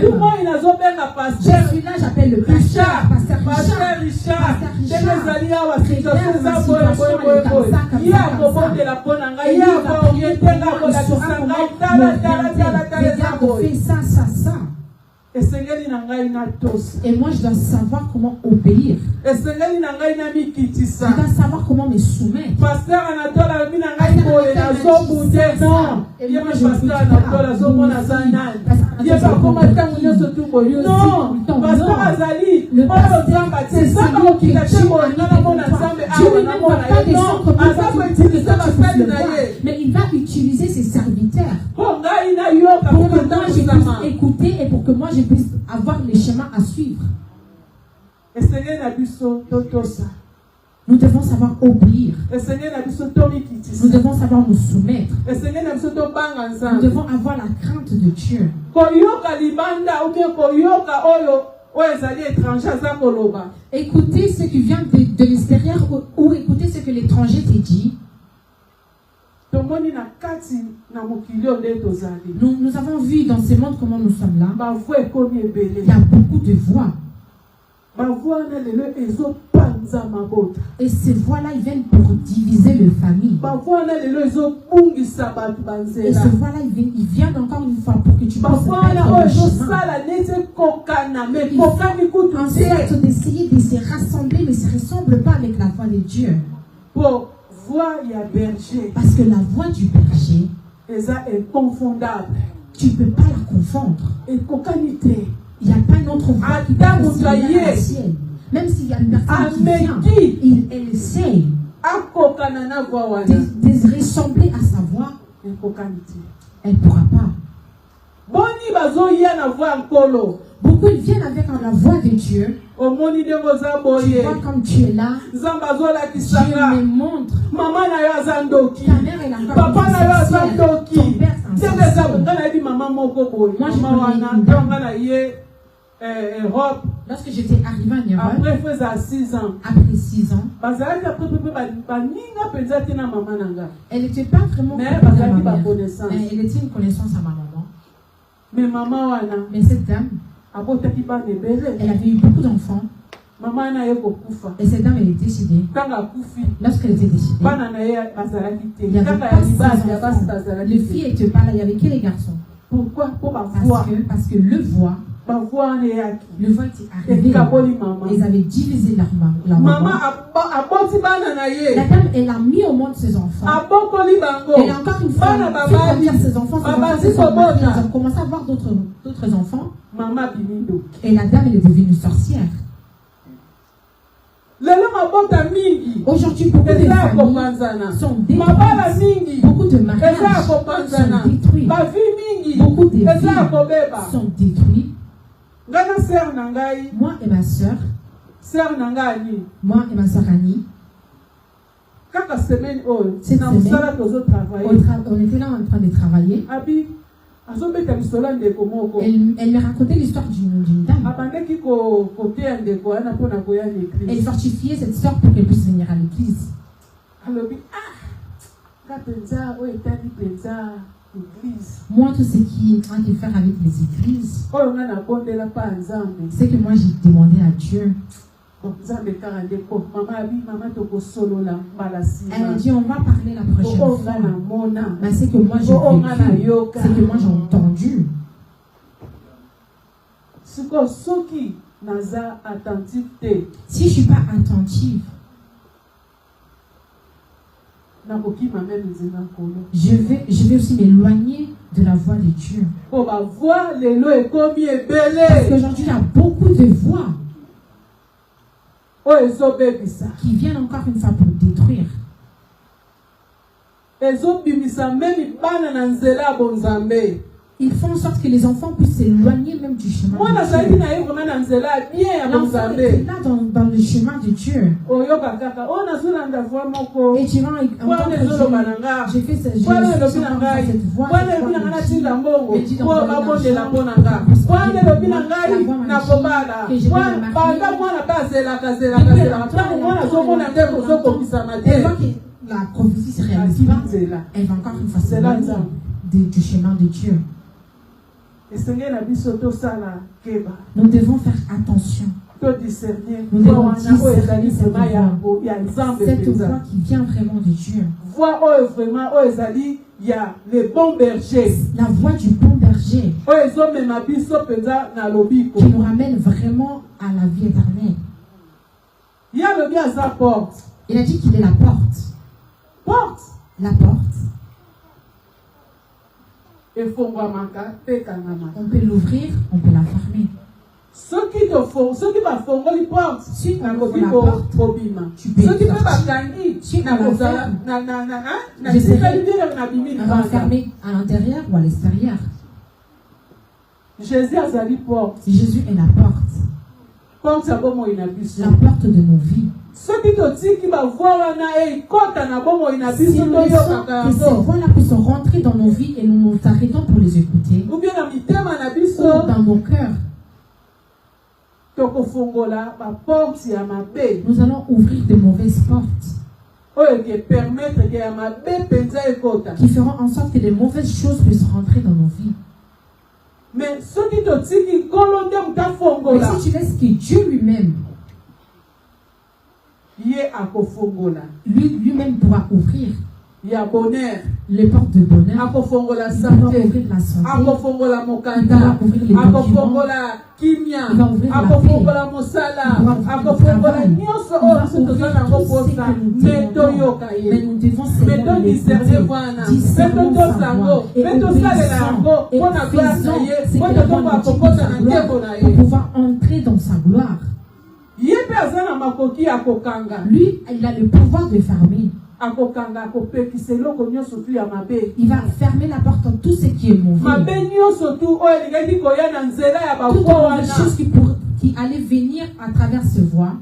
S2: je suis là, j'appelle le pasteur. Pasteur Richard. Et moi je dois savoir comment obéir. Je dois savoir comment me soumettre.
S3: Pasteur Anatole, et moi je ne Pasteur Azali, c'est ça qui a
S2: mais il va utiliser ses serviteurs pour que moi je puisse écouter et pour que moi je puisse avoir les chemins à suivre. Nous devons savoir obéir. Nous devons savoir nous soumettre. Nous devons avoir la crainte de Dieu. Écoutez ce qui vient de l'extérieur ou écoutez ce que l'étranger te dit. Nous avons vu dans ce monde comment nous sommes là. Il y a beaucoup de voix. Et ces voix-là, ils viennent pour diviser les familles. Et ces voix-là, ils viennent encore une fois pour que tu puisses en sorte d'essayer de se rassembler, mais ne se ressemble pas avec la voix de Dieu. Parce que la voix du berger
S3: est inconfondable.
S2: Tu ne peux pas la confondre. Il n'y a pas une autre voix qui peut ressembler à la sienne. Même s'il y a une personne qui vient, elle essaye de ressembler à sa voix. Elle ne pourra pas. Beaucoup coup, ils viennent avec la voix de Dieu. Tu vois comme tu es là. Dieu me montre. Ta mère est encore ton père c'est un Europe. Lorsque j'étais arrivé en Europe, après 6 ans, elle n'était pas vraiment mais elle était une connaissance à ma maman. Mais cette dame, elle avait eu beaucoup d'enfants. Et cette dame, elle est décédée. Lorsqu'elle était décédée, il n'y avait pas 6 enfants. Les filles n'étaient pas là, il n'y avait que les garçons. Pourquoi? Parce que le voix était arrivé. Ils avaient divisé leur maman. La dame, elle a mis au monde ses enfants. Elle a encore une fois fait grandir ses enfants. Ils ont commencé à avoir d'autres enfants. Et la dame, elle est devenue sorcière. Aujourd'hui, beaucoup de familles sont détruites. Beaucoup de mariages sont détruits. Beaucoup de vies sont détruites. Moi et ma soeur, Annie, cette semaine, on était là en train de travailler. Elle me racontait l'histoire d'une dame. Elle fortifiait cette histoire pour qu'elle puisse venir à l'église. Moi, tout ce qui a à faire avec les églises, c'est que moi j'ai demandé à Dieu. Elle a dit on va parler la prochaine fois. Mais c'est que moi j'ai vécu, c'est que moi j'ai entendu. Si je ne suis pas attentive, je vais aussi m'éloigner de la voix de Dieu. Parce qu'aujourd'hui il y a beaucoup de voix qui viennent encore une fois pour détruire. Ils font en sorte que les enfants puissent s'éloigner même du chemin de Dieu. L'enfant est là dans le chemin de Dieu. Et tu vas entendre dire, j'ai fait cette voix, mais dis donc, la prophétie se réalise pas, elle va encore une fois s'éloigner du chemin de Dieu. Nous devons faire attention. Nous devons discerner cette voix qui vient vraiment de Dieu. La voix du bon berger qui nous ramène vraiment à la vie éternelle. Il a dit qu'il est la porte. La porte. On peut l'ouvrir, on peut la fermer. Si tu ouvres la porte, tu peux sortir. Si on va fermer à l'intérieur ou à l'extérieur. Jésus est la porte. La porte de nos vies. Si on laisse que ces voix-là puissent rentrer dans nos vies et nous nous arrêtons pour les écouter, ou dans nos cœurs, nous allons ouvrir de mauvaises portes qui feront en sorte que les mauvaises choses puissent rentrer dans nos vies. Mais si tu laisses que Dieu lui-même, lui-même pourra ouvrir les portes de bonheur, il pourra ouvrir la santé, il pourra ouvrir les documents, il va ouvrir la paix, il pourra ouvrir le travail, il va ouvrir tout ce que nous demandons. Mais nous devons seulement l'écouter, discernons sa voix et obéissant et faisant ce que la voix nous dit pour sa gloire, pour pouvoir entrer dans sa gloire. Lui, il a le pouvoir de fermer. Il va fermer la porte à tout ce qui est mauvais. Toutes les choses qui allaient venir à travers ce voie,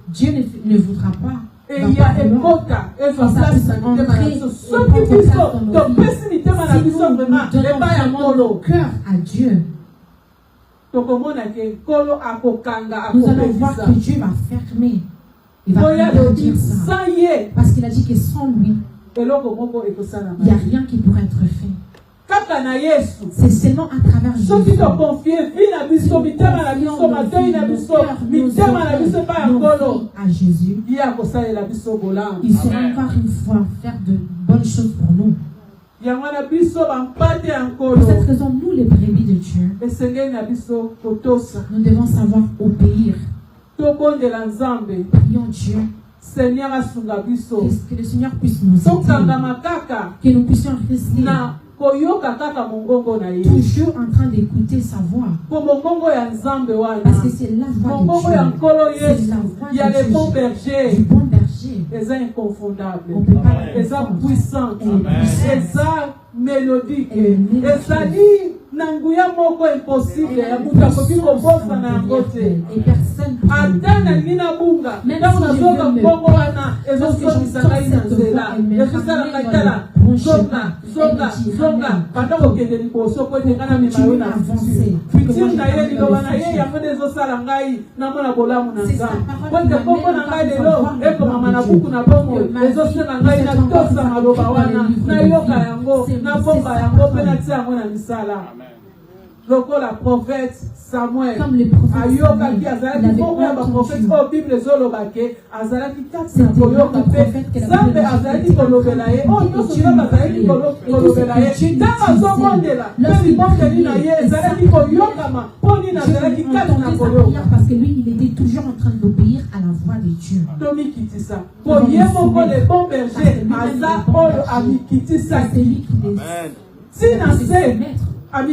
S2: Dieu ne voudra pas. Et il y a un quota, et ça notre cœur à Dieu. Nous allons voir que Dieu va fermer. Il va dire ça. Parce qu'il a dit que sans lui, il n'y a rien qui pourrait être fait. C'est seulement à travers Jésus. À Jésus, il saura encore une fois faire de bonnes choses pour nous. Pour cette raison, nous les brebis de Dieu, nous devons savoir obéir. Prions Dieu. Que le Seigneur puisse nous aider. Que nous puissions rester toujours en train d'écouter sa voix. Parce que c'est la voix de Dieu. C'est la voix
S3: Il y a les bons bergers.
S2: Du bon berger.
S3: Ils sont inconfondables.
S2: Ils
S3: sont puissants. Ils sont mélodiques.
S2: Et
S3: ça dit, nanguya moko impossible. Ya muta koki kobosa na ngote.
S2: Et personne.
S3: Atana nina bunga. Ndamu na zoka mbongo wana. Ezo soki sangai na zela. Ezo sala kaitala. Zonga. Pendant que vous êtes liboso ko tekana me mayo na avancer. Fitir na ye liloba na ye ya fode zo sala ngai na mona bolamu na nga. Kwende kombo na ngai lelo eko mama na buku na bongo. Ezo sala ngai na tosa maloba wana. Na yoka yango na bomba yango pe na tia yango na misala. Loko la prophète Samuel.
S2: Comme les prophètes
S3: Ayoka ki azalaki bongo ya ba prophète o Bible zolobake azalaki katsa koyoka pe Zambe azalaki kolobela ye o nyoso Zambe azalaki kolobela ye tanga zomondela pe libondeli na ye azalaki koyokama poni na azalaki katsa koyoka
S2: parce que lui il était toujours en train d'obéir à la voix de Dieu.
S3: Tomi kitisa koyemo ko le bon berger aza oyo amikitisa
S2: Amen.
S3: Tina se il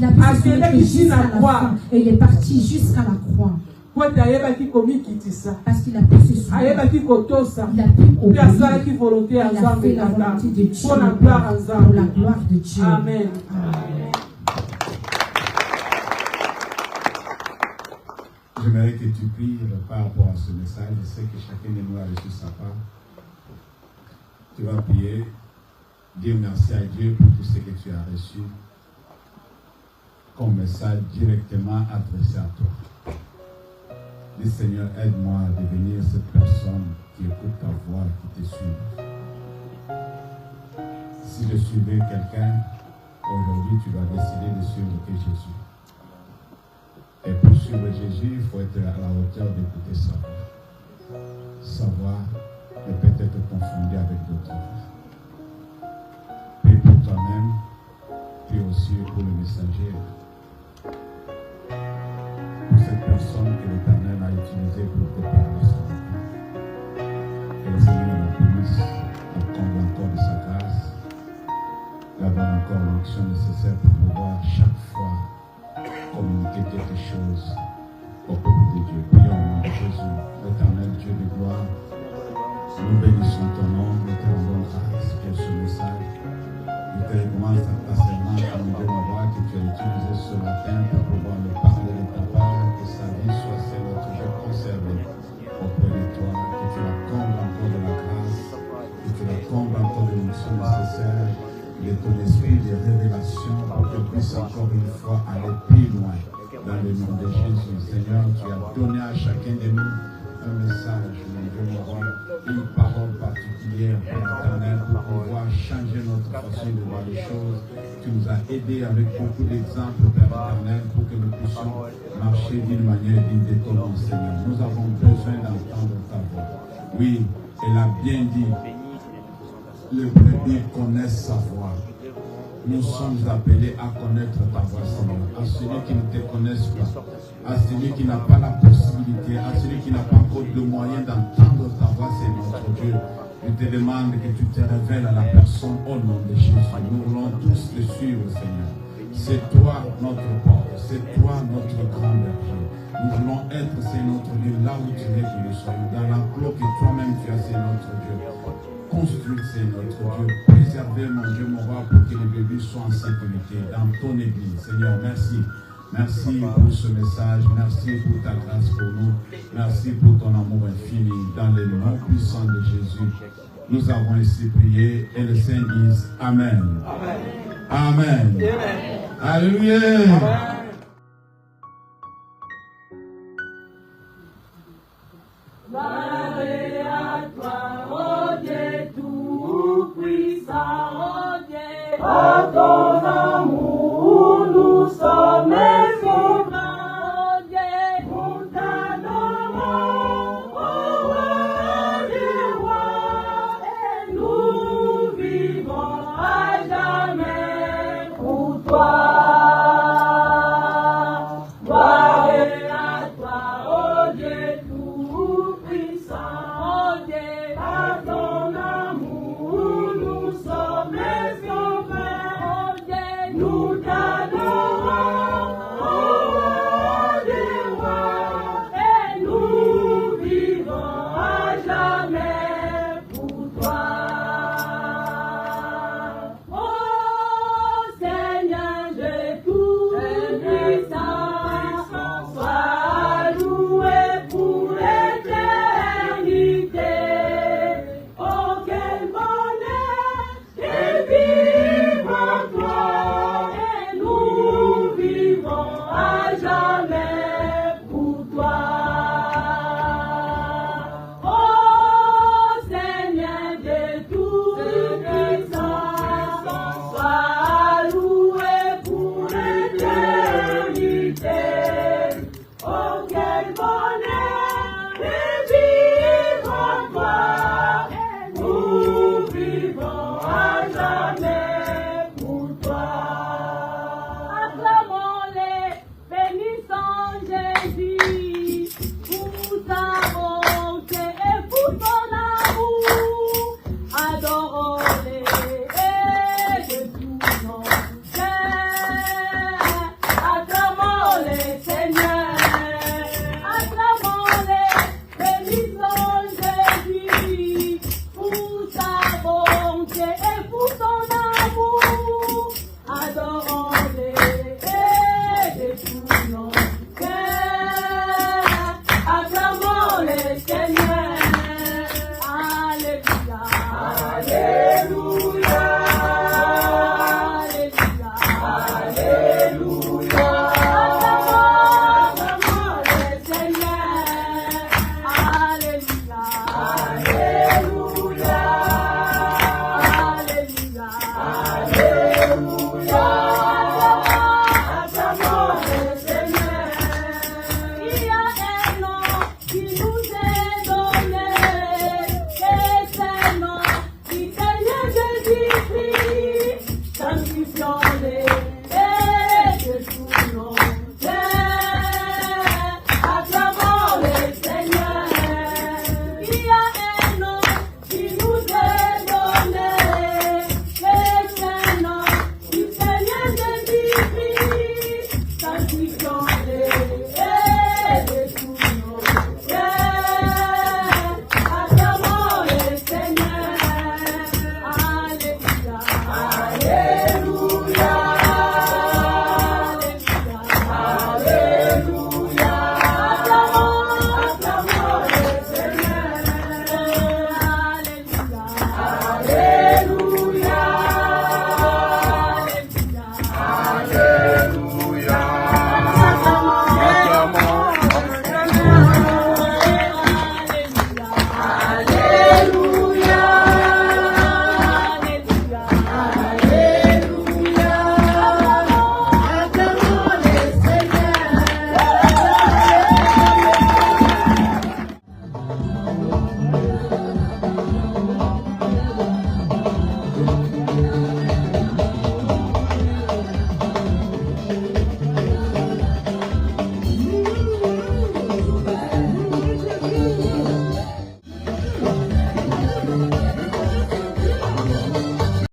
S2: a pu se jusqu'à la croix et il est parti jusqu'à la croix. Parce qu'il a pu se souvenir. Il a pu obéir. Il a fait la volonté de Dieu pour la gloire de Dieu.
S3: Amen.
S5: J'aimerais que tu pries par rapport à ce message. Je sais que chacun de nous a reçu sa part. Tu vas prier. Dire merci à Dieu pour tout ce que tu as reçu comme message directement adressé à toi. Dis Seigneur, aide-moi à devenir cette personne qui écoute ta voix, qui te suit. Si je suivais quelqu'un, aujourd'hui tu vas décider de suivre que Jésus. Et pour suivre Jésus, il faut être à la hauteur d'écouter sa voix. Sa voix ne peut être confondue avec d'autres voix. Prie pour toi-même, prie aussi pour le messager, pour cette personne que l'Éternel a utilisée pour te parler ce matin. Que le Seigneur la bénisse, la comble encore de sa grâce, la donne encore l'action nécessaire pour pouvoir chaque fois communiquer quelque chose au peuple de Dieu. Prions au nom de Jésus, l'Éternel Dieu de gloire. Nous bénissons ton nom, nous te rendons grâce pour ce message. Je te recommande ta servante, mon Dieu, ma voix, que tu as utilisé ce matin pour pouvoir me parler de ta part, que sa vie soit celle que je conserve auprès de toi, que tu la combles encore de la grâce, que tu la combles encore de l'onction nécessaire, de ton esprit de révélation, pour que puisse encore une fois aller plus loin dans le nom de Jésus. Seigneur, tu as donné à chacun de nous un message, mon Dieu, ma voix, une parole particulière pour l'Éternel, pour pouvoir changer notre façon de voir les choses. Tu nous as aidés avec beaucoup d'exemples, Père éternel, pour que nous puissions marcher d'une manière digne de ton nom, Seigneur. Nous avons besoin d'entendre ta voix. Oui, elle a bien dit, les brebis connaissent sa voix. Nous sommes appelés à connaître ta voix, Seigneur. À celui qui ne te connaisse pas, à celui qui n'a pas la possibilité, à celui qui n'a pas encore le moyen d'entendre ta voix, Seigneur notre Dieu. Je te demande que tu te révèles à la personne au nom de Jésus. Nous voulons tous te suivre, Seigneur. C'est toi notre porte, c'est toi notre grand berger. Nous voulons être, c'est notre Dieu, là où tu veux que nous soyons, dans l'enclos que toi-même tu as, c'est notre Dieu. Construire, c'est notre Dieu. Préserver, mon Dieu, mon roi, pour que les bébés soient en sécurité dans ton église. Seigneur, merci. Merci pour ce message. Merci pour ta grâce pour nous. Merci pour ton amour infini. Dans le nom puissant de Jésus, nous avons ainsi prié et le Saint dit Amen. Amen. Amen. Amen. Alléluia. Amen.
S6: Oh,